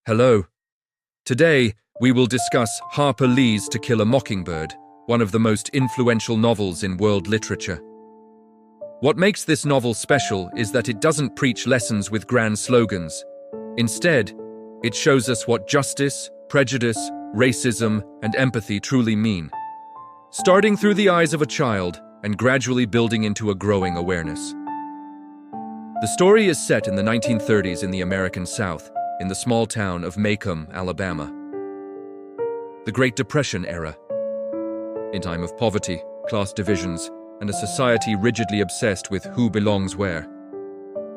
Hello. Today, we will discuss Harper Lee's To Kill a Mockingbird, one of the most influential novels in world literature. What makes this novel special is that it doesn't preach lessons with grand slogans. Instead, it shows us what justice, prejudice, racism, and empathy truly mean, starting through the eyes of a child and gradually building into a growing awareness. The story is set in the 1930s in the American South, in the small town of Maycomb, Alabama. The Great Depression era, in time of poverty, class divisions, and a society rigidly obsessed with who belongs where.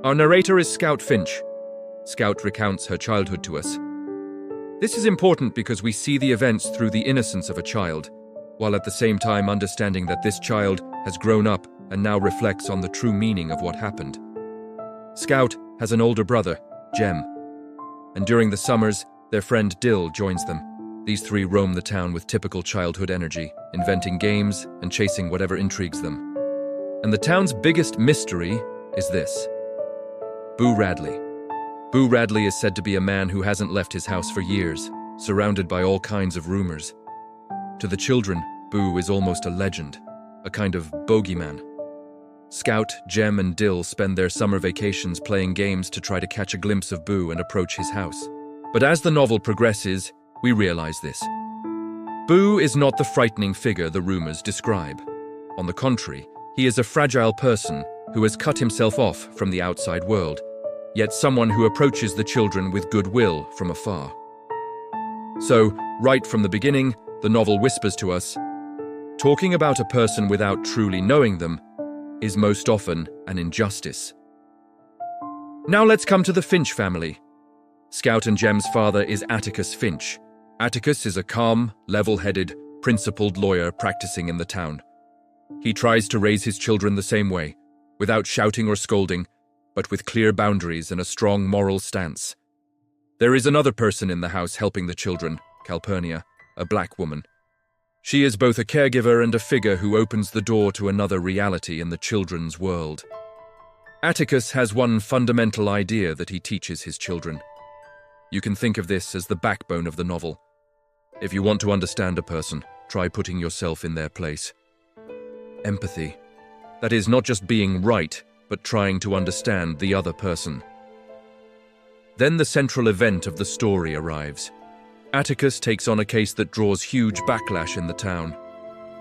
Our narrator is Scout Finch. Scout recounts her childhood to us. This is important because we see the events through the innocence of a child, while at the same time understanding that this child has grown up and now reflects on the true meaning of what happened. Scout has an older brother, Jem, and during the summers, their friend Dill joins them. These three roam the town with typical childhood energy, inventing games and chasing whatever intrigues them. And the town's biggest mystery is this: Boo Radley. Boo Radley is said to be a man who hasn't left his house for years, surrounded by all kinds of rumors. To the children, Boo is almost a legend, a kind of bogeyman. Scout, Jem, and Dill spend their summer vacations playing games to try to catch a glimpse of Boo and approach his house. But as the novel progresses, we realize this. Boo is not the frightening figure the rumors describe. On the contrary, he is a fragile person who has cut himself off from the outside world, yet someone who approaches the children with goodwill from afar. So, right from the beginning, the novel whispers to us, talking about a person without truly knowing them is most often an injustice. Now let's come to the Finch family. Scout and Jem's father is Atticus Finch. Atticus is a calm, level-headed, principled lawyer practicing in the town. He tries to raise his children the same way, without shouting or scolding, but with clear boundaries and a strong moral stance. There is another person in the house helping the children, Calpurnia, a black woman. She is both a caregiver and a figure who opens the door to another reality in the children's world. Atticus has one fundamental idea that he teaches his children. You can think of this as the backbone of the novel. If you want to understand a person, try putting yourself in their place. Empathy. That is not just being right, but trying to understand the other person. Then the central event of the story arrives. Atticus takes on a case that draws huge backlash in the town.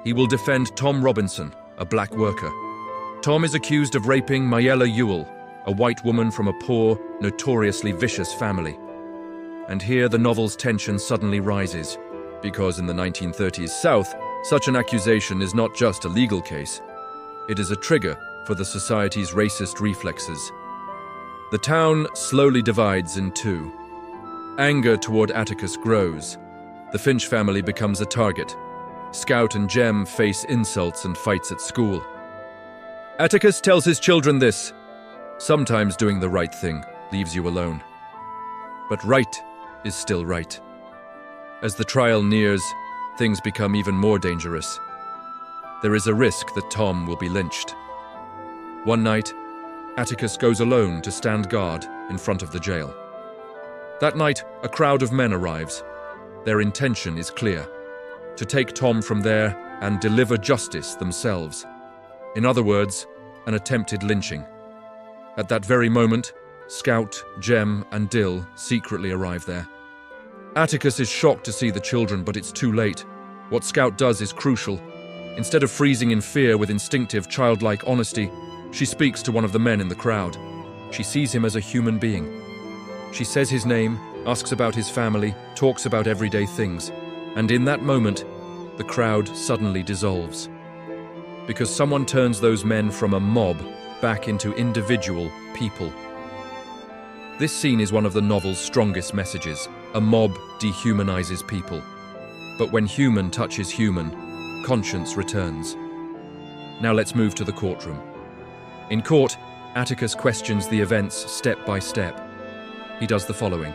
He will defend Tom Robinson, a black worker. Tom is accused of raping Mayella Ewell, a white woman from a poor, notoriously vicious family. And here the novel's tension suddenly rises, because in the 1930s South, such an accusation is not just a legal case. It is a trigger for the society's racist reflexes. The town slowly divides in two. Anger toward Atticus grows. The Finch family becomes a target. Scout and Jem face insults and fights at school. Atticus tells his children this: sometimes doing the right thing leaves you alone. But right is still right. As the trial nears, things become even more dangerous. There is a risk that Tom will be lynched. One night, Atticus goes alone to stand guard in front of the jail. That night, a crowd of men arrives. Their intention is clear: to take Tom from there and deliver justice themselves. In other words, an attempted lynching. At that very moment, Scout, Jem, and Dill secretly arrive there. Atticus is shocked to see the children, but it's too late. What Scout does is crucial. Instead of freezing in fear with instinctive, childlike honesty, she speaks to one of the men in the crowd. She sees him as a human being. She says his name, asks about his family, talks about everyday things, and in that moment, the crowd suddenly dissolves. Because someone turns those men from a mob back into individual people. This scene is one of the novel's strongest messages. A mob dehumanizes people. But when human touches human, conscience returns. Now let's move to the courtroom. In court, Atticus questions the events step by step. He does the following.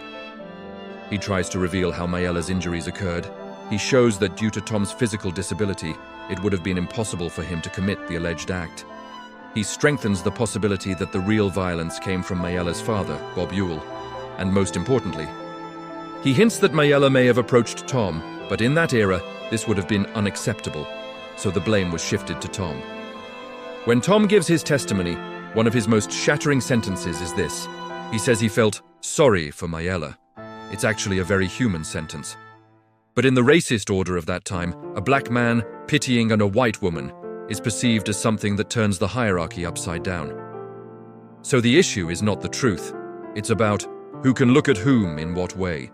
He tries to reveal how Mayella's injuries occurred. He shows that due to Tom's physical disability, it would have been impossible for him to commit the alleged act. He strengthens the possibility that the real violence came from Mayella's father, Bob Ewell, and most importantly, He hints that Mayella may have approached Tom, but in that era, this would have been unacceptable, so the blame was shifted to Tom. When Tom gives his testimony, one of his most shattering sentences is this. He says he felt sorry for Mayella. It's actually a very human sentence. But in the racist order of that time, a black man pitying a white woman is perceived as something that turns the hierarchy upside down. So the issue is not the truth. It's about who can look at whom in what way.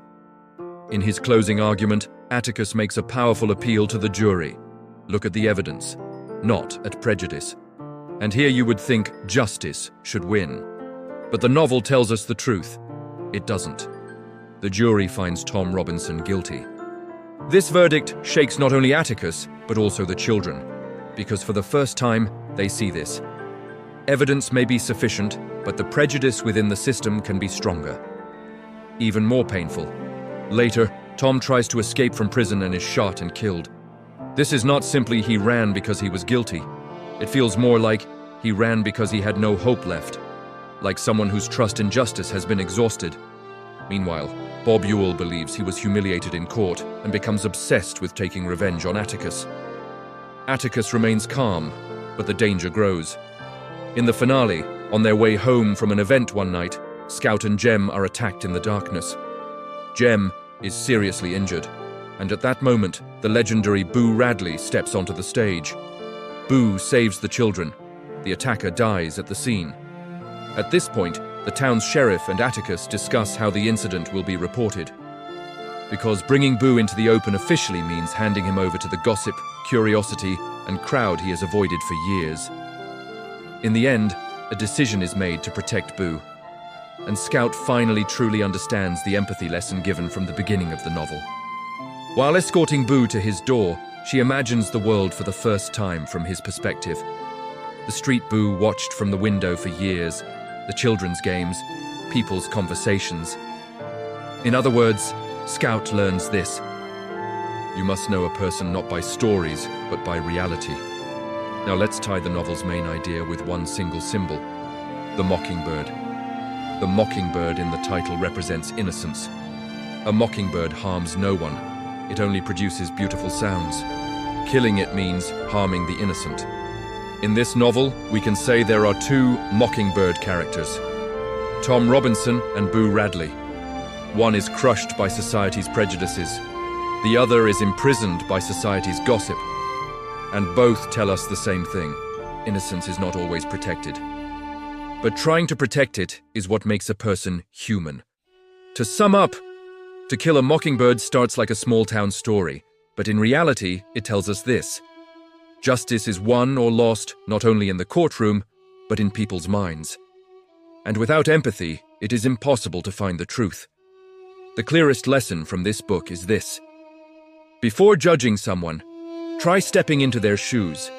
In his closing argument, Atticus makes a powerful appeal to the jury. Look at the evidence, not at prejudice. And here you would think justice should win. But the novel tells us the truth. It doesn't. The jury finds Tom Robinson guilty. This verdict shakes not only Atticus, but also the children, because for the first time, they see this. Evidence may be sufficient, but the prejudice within the system can be stronger. Even more painful. Later, Tom tries to escape from prison and is shot and killed. This is not simply he ran because he was guilty. It feels more like he ran because he had no hope left, like someone whose trust in justice has been exhausted. Meanwhile, Bob Ewell believes he was humiliated in court and becomes obsessed with taking revenge on Atticus. Atticus remains calm, but the danger grows. In the finale, on their way home from an event one night, Scout and Jem are attacked in the darkness. Jem is seriously injured, and at that moment, the legendary Boo Radley steps onto the stage. Boo saves the children. The attacker dies at the scene. At this point, the town's sheriff and Atticus discuss how the incident will be reported. Because bringing Boo into the open officially means handing him over to the gossip, curiosity, and crowd he has avoided for years. In the end, a decision is made to protect Boo, and Scout finally truly understands the empathy lesson given from the beginning of the novel. While escorting Boo to his door, she imagines the world for the first time from his perspective. The street Boo watched from the window for years, the children's games, people's conversations. In other words, Scout learns this. You must know a person not by stories, but by reality. Now let's tie the novel's main idea with one single symbol, the mockingbird. The mockingbird in the title represents innocence. A mockingbird harms no one. It only produces beautiful sounds. Killing it means harming the innocent. In this novel, we can say there are two mockingbird characters, Tom Robinson and Boo Radley. One is crushed by society's prejudices. The other is imprisoned by society's gossip. And both tell us the same thing. Innocence is not always protected. But trying to protect it is what makes a person human. To sum up, To Kill a Mockingbird starts like a small-town story, but in reality, it tells us this. Justice is won or lost not only in the courtroom, but in people's minds. And without empathy, it is impossible to find the truth. The clearest lesson from this book is this. Before judging someone, try stepping into their shoes